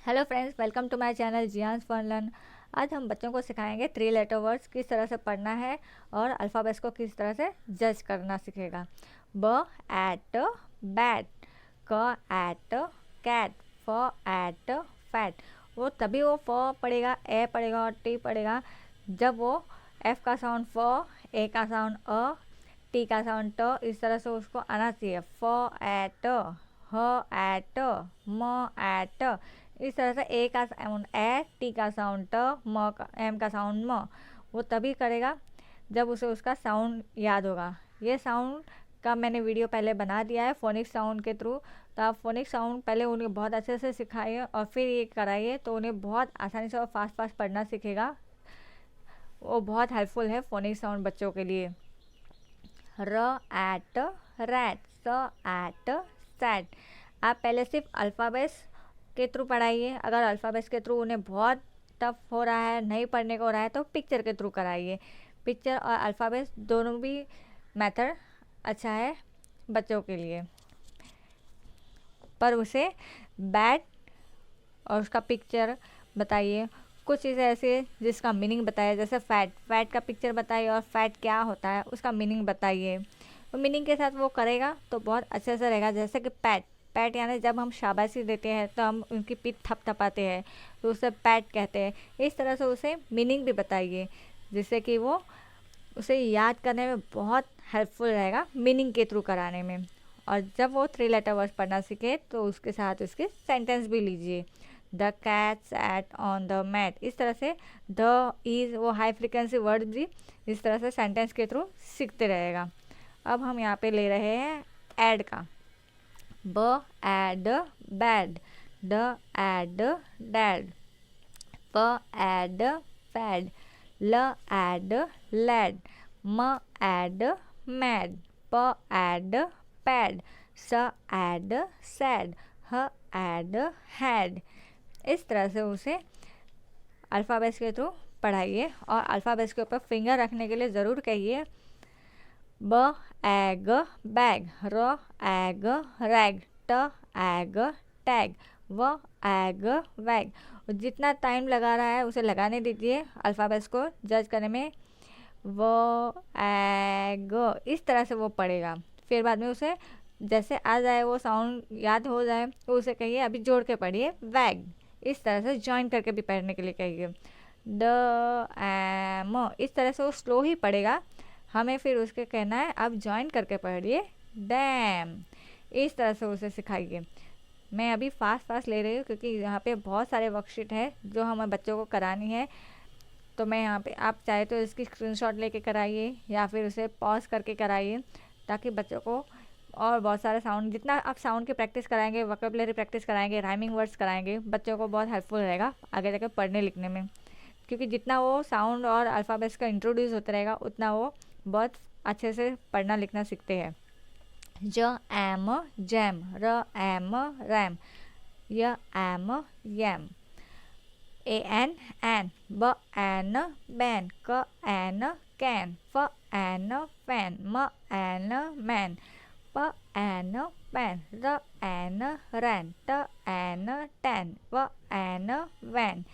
Hello friends, welcome to my channel जियान्स fun learn. आज हम बच्चों को सिखाएंगे 3 लेटर वर्ड्स किस तरह से पढ़ना है और अल्फ़ाबेट्स को किस तरह से जज करना सीखेगा। ब एट बैट, क एट कैट, फ एट फैट। वो तभी वो फ पढ़ेगा, ए पढ़ेगा और टी पढ़ेगा जब वो एफ का साउंड फ, ए का साउंड अ, टी का साउंड ट, इस तरह से उसको आना चाहिए। फ एट, ह एट, म एट, इस तरह से ए का साउंड ए, टी का साउंड ट, म का एम का साउंड म। वो तभी करेगा जब उसे उसका साउंड याद होगा। ये साउंड का मैंने वीडियो पहले बना दिया है फोनिक साउंड के थ्रू, तो आप फोनिक साउंड पहले उन्हें बहुत अच्छे से सिखाइए और फिर ये कराइए, तो उन्हें बहुत आसानी से और फास्ट फास्ट पढ़ना सीखेगा। वो बहुत हेल्पफुल है फोनिक साउंड बच्चों के लिए। र एट रैट, स एट सैट। आप पहले सिर्फ अल्फ़ाबेट्स के थ्रू पढ़ाइए। अगर अल्फ़ाबेट्स के थ्रू उन्हें बहुत टफ हो रहा है, नहीं पढ़ने को हो रहा है, तो पिक्चर के थ्रू कराइए। पिक्चर और अल्फ़ाबेट्स दोनों भी मेथड अच्छा है बच्चों के लिए। पर उसे बैट और उसका पिक्चर बताइए। कुछ चीज़ें ऐसी है जिसका मीनिंग बताइए, जैसे फैट का पिक्चर बताइए और फैट क्या होता है उसका मीनिंग बताइए। तो मीनिंग के साथ वो करेगा तो बहुत अच्छे से रहेगा। जैसे कि पैट यानी जब हम शाबाशी देते हैं तो हम उनकी पीठ थपथपाते हैं, तो उसे पैट कहते हैं। इस तरह से उसे मीनिंग भी बताइए, जिससे कि वो उसे याद करने में बहुत हेल्पफुल रहेगा मीनिंग के थ्रू कराने में। और जब वो 3 लेटर वर्ड्स पढ़ना सीखे तो उसके साथ उसके सेंटेंस भी लीजिए। The cat sat on the mat, इस तरह से द इज वो हाई फ्रिक्वेंसी वर्ड भी इस तरह से सेंटेंस के थ्रू सीखते रहेगा। अब हम यहाँ पे ले रहे हैं एड का। ब एड बैड, ड एड डैड, प एड फैड, ल एड लैड, म एड मैड, प एड पैड, स एड सैड, ह एड हैड। इस तरह से उसे अल्फ़ाबेट्स के थ्रू पढ़ाइए और अल्फ़ाबेट्स के ऊपर फिंगर रखने के लिए ज़रूर कहिए। ब एग बैग, र एग रैग, ट एग टैग, व एग वैग। जितना टाइम लगा रहा है उसे लगाने दीजिए अल्फ़ाबेट्स को जज करने में। वो एग, इस तरह से वो पढ़ेगा। फिर बाद में उसे जैसे आ जाए, वो साउंड याद हो जाए, तो उसे कहिए अभी जोड़ के पढ़िए वैग। इस तरह से जॉइन करके भी पढ़ने के लिए कहिए। ड एम, इस तरह से वो स्लो ही पढ़ेगा। हमें फिर उसके कहना है अब जॉइन करके पढ़िए डैम। इस तरह से उसे सिखाइए। मैं अभी फास्ट ले रही हूँ क्योंकि यहाँ पे बहुत सारे वर्कशीट है जो हमें बच्चों को करानी है। तो मैं यहाँ पे, आप चाहे तो इसकी स्क्रीनशॉट लेके कराइए या फिर उसे पॉज करके कराइए, ताकि बच्चों को और बहुत सारे साउंड, जितना आप साउंड की प्रैक्टिस कराएंगे, वोकैबुलरी प्रैक्टिस कराएंगे, राइमिंग वर्ड्स कराएंगे, बच्चों को बहुत हेल्पफुल रहेगा आगे जाकर पढ़ने लिखने में। क्योंकि जितना वो साउंड और अल्फ़ाबेट्स का इंट्रोड्यूस होता रहेगा उतना वो बहुत अच्छे से पढ़ना लिखना सीखते हैं। ज एम जैम, र एम रैम, य M yam, A N an, ब एन बैन, क एन कैन, फ एन फैन, म एन मैन, प एन पैन, र एन रैन, ट एन टैन, व एन वैन।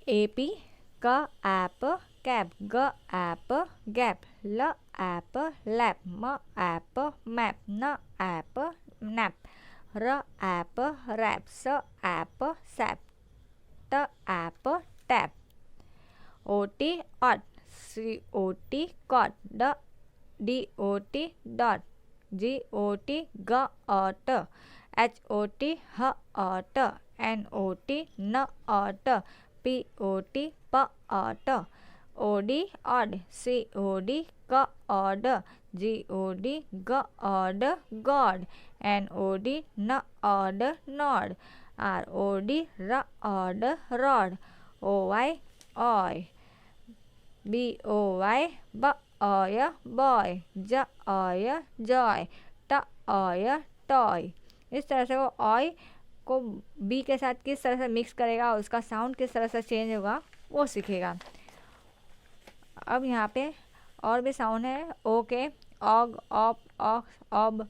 ए पी, क ऐप कैप, ग ऐप गैप, ल ऐप लैप, म ऐप मैप, न ऐप नैप, र ऐप रैप, स ऐप सैप, ट ap tap. O T ot, C O T cot, ड D O T dot, G O T ग ऑट, एच ओ टी ह ot, N O T न ot, P O T प ot, O D od, C O D क od, G O D ग od god, N O D न od nod, R O D र od rod, O Y oy, B O Y ब oy boy, ज oy joy, ट oy toy. इस तरह से वो ऑय को बी के साथ किस तरह से मिक्स करेगा, उसका साउंड किस तरह से चेंज होगा वो सीखेगा। अब यहाँ पे और भी साउंड है okay, og, op, ox, ob,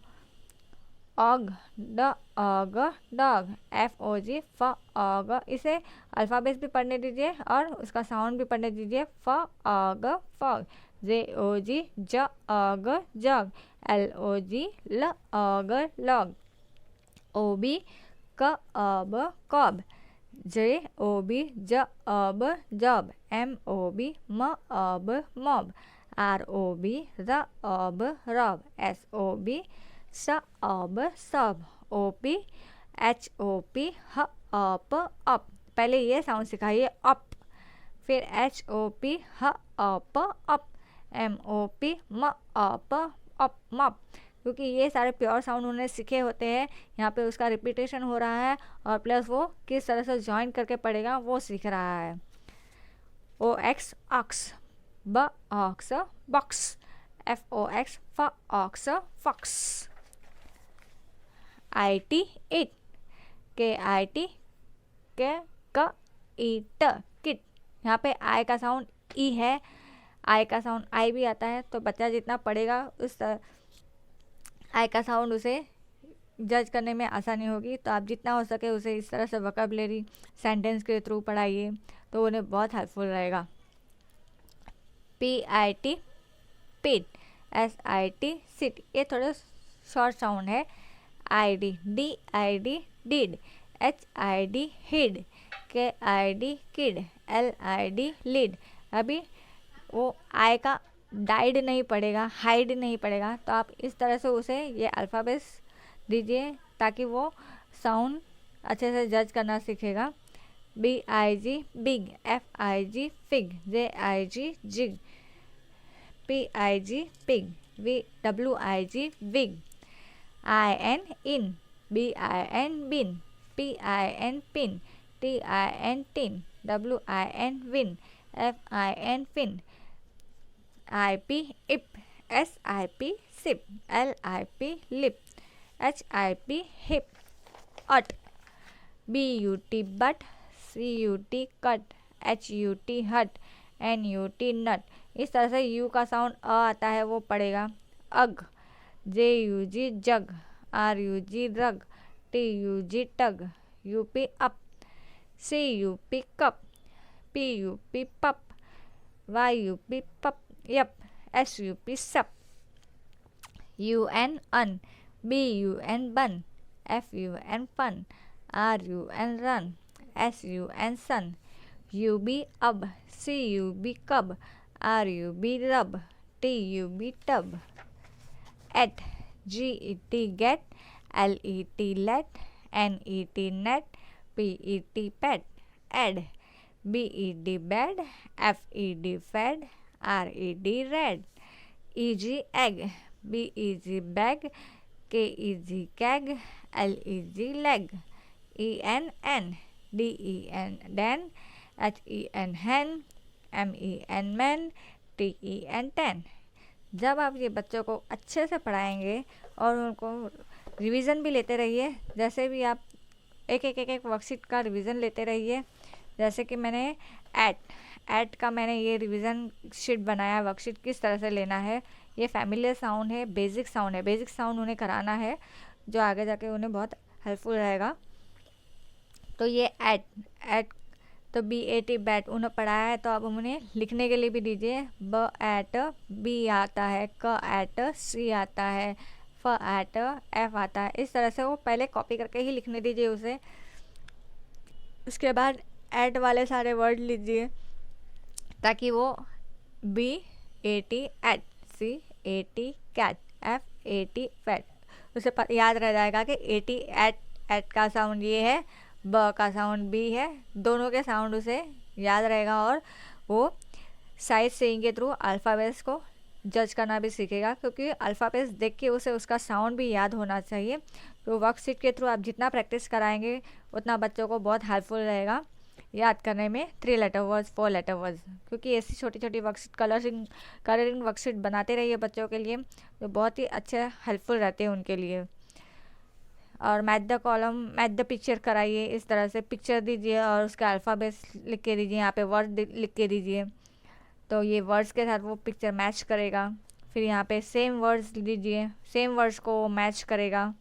og, d og dog, FOG fog. इसे अल्फ़ाबेट भी पढ़ने दीजिए और उसका साउंड भी पढ़ने दीजिए, fog fog. JOG jog jog, LOG log log. OB cob cob, JOB job job, MOB mob mob, ROB rob rob, SOB sob sob, OP HOP hop up. पहले ये साउंड सिखाइए अप, फिर HOP hop up, MOP mop up mop. क्योंकि ये सारे pure sound उन्होंने सीखे होते हैं, यहाँ पे उसका रिपीटेशन हो रहा है और प्लस वो किस तरह से ज्वाइन करके पढ़ेगा वो सीख रहा है। OX ox, box box, FOX fox fox. IT it, KIT के क ईट किट। यहाँ पे आई का साउंड ई है, आई का साउंड आई भी आता है, तो बच्चा जितना पढ़ेगा उस आई का साउंड उसे जज करने में आसानी होगी। तो आप जितना हो सके उसे इस तरह से वोकैबुलरी सेंटेंस के थ्रू पढ़ाइए तो उन्हें बहुत हेल्पफुल रहेगा। PIT पिट, SIT सिट, ये थोड़ा शॉर्ट साउंड है। ID DID did, HID hid, KID kid, LID lid. अभी वो आई का डाइड नहीं पड़ेगा, हाइड नहीं पड़ेगा, तो आप इस तरह से उसे ये अल्फ़ाबेट्स दीजिए ताकि वो साउंड अच्छे से जज करना सीखेगा। BIG big, FIG fig, JIG jig, PIG pig, WIG wig. IN in, BIN bin, PIN pin, TIN tin, WIN win, FIN fin. IP ip, SIP sip, LIP lip, HIP hip at. BUT but, CUT cut, HUT hut, NUT nut. इस तरह से you का sound अ आता है वो पड़ेगा। Ug, JUG jug, RUG rug, TUG tug, UP up, CUP cup, PUP pup, YUP pup yup, SUP sup. UN un, BUN bun, FUN fun, RUN run, SUN sun. UB ub, CUB cub, RUB rub, TUB tub. Et, GET get, LET let, NET net, PET pet. Ed, BED bed, FED fed, RED red. EG eg, BEG beg, KEG keg, LEG leg. EN en, DEN den, HEN hen, MEN man, TEN ten. जब आप ये बच्चों को अच्छे से पढ़ाएंगे और उनको रिवीजन भी लेते रहिए, जैसे भी आप एक वर्कशीट का रिवीजन लेते रहिए। जैसे कि मैंने एट का मैंने ये रिवीजन शीट बनाया, वर्कशीट किस तरह से लेना है। ये फैमिलियर साउंड है, बेसिक साउंड है, बेसिक साउंड उन्हें कराना है जो आगे जाके उन्हें बहुत हेल्पफुल रहेगा। तो ये एट तो BAT बैट उन्हें पढ़ाया है, तो अब उन्हें लिखने के लिए भी दीजिए। ब एट बी आता है, क एट सी आता है, फ एट एफ आता है। इस तरह से वो पहले कॉपी करके ही लिखने दीजिए उसे। उसके बाद एट वाले सारे वर्ड लीजिए ताकि वो BAT at, CAT cat, FAT fat, उसे याद रह जाएगा कि 80 एट का साउंड ये है, ब का साउंड बी है। दोनों के साउंड उसे याद रहेगा और वो साइड सेइंग के थ्रू अल्फ़ाबेट्स को जज करना भी सीखेगा, क्योंकि अल्फ़ाबेट्स देख के उसे उसका साउंड भी याद होना चाहिए। तो वर्कशीट के थ्रू आप जितना प्रैक्टिस कराएंगे उतना बच्चों को बहुत हेल्पफुल रहेगा याद करने में 3 लेटर वर्ड्स 4 लेटर वर्ड्स। क्योंकि ऐसी छोटी छोटी वर्कशीट कलरिंग वर्कशीट बनाते रहिए बच्चों के लिए, जो बहुत ही अच्छे हेल्पफुल रहते हैं उनके लिए। और math the column, math the picture कराइए। इस तरह से पिक्चर दीजिए और उसका अल्फ़ाबेट्स लिख के दीजिए, यहाँ पे वर्ड लिख के दीजिए, तो ये वर्ड्स के साथ वो पिक्चर मैच करेगा। फिर यहाँ पे सेम वर्ड्स दीजिए, सेम वर्ड्स को मैच करेगा।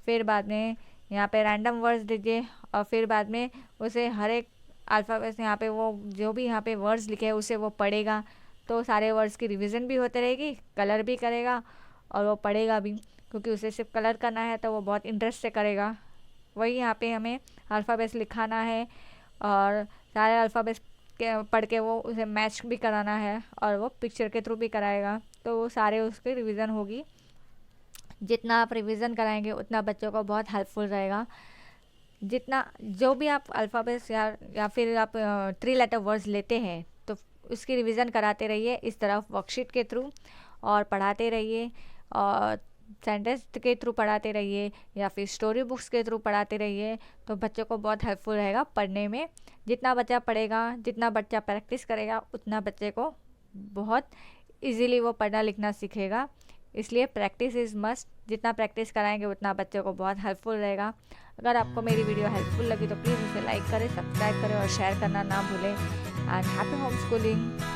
फिर बाद में यहाँ पे रैंडम वर्ड्स दीजिए और फिर बाद में उसे हर एक अल्फ़ाबेट यहाँ पे वो जो भी यहाँ पे वर्ड्स लिखे हैं उसे वो पढ़ेगा, तो सारे वर्ड्स की रिवीजन भी होते रहेगी, कलर भी करेगा और वो पढ़ेगा भी, क्योंकि उसे सिर्फ कलर करना है तो वो बहुत इंटरेस्ट से करेगा। वही यहाँ पे हमें अल्फ़ाबेट्स लिखाना है और सारे अल्फ़ाबेट्स पढ़ के वो उसे मैच भी कराना है और वो पिक्चर के थ्रू भी कराएगा, तो वो सारे उसकी रिवीजन होगी। जितना आप रिवीजन कराएंगे उतना बच्चों को बहुत हेल्पफुल रहेगा। जितना जो भी आप अल्फ़ाबेट्स या फिर आप 3 लेटर वर्ड्स लेते हैं तो उसकी रिवीजन कराते रहिए इस तरफ वर्कशीट के थ्रू, और पढ़ाते रहिए और सेंटेंस के थ्रू पढ़ाते रहिए या फिर स्टोरी बुक्स के थ्रू पढ़ाते रहिए, तो बच्चों को बहुत हेल्पफुल रहेगा पढ़ने में। जितना बच्चा पढ़ेगा, जितना बच्चा प्रैक्टिस करेगा, उतना बच्चे को बहुत इजीली वो पढ़ना लिखना सीखेगा। इसलिए प्रैक्टिस इज़ मस्ट, जितना प्रैक्टिस कराएंगे उतना बच्चों को बहुत हेल्पफुल रहेगा। अगर आपको मेरी वीडियो हेल्पफुल लगी तो प्लीज़ उसे लाइक करें, सब्सक्राइब करें और शेयर करना ना भूलें। And happy home schooling.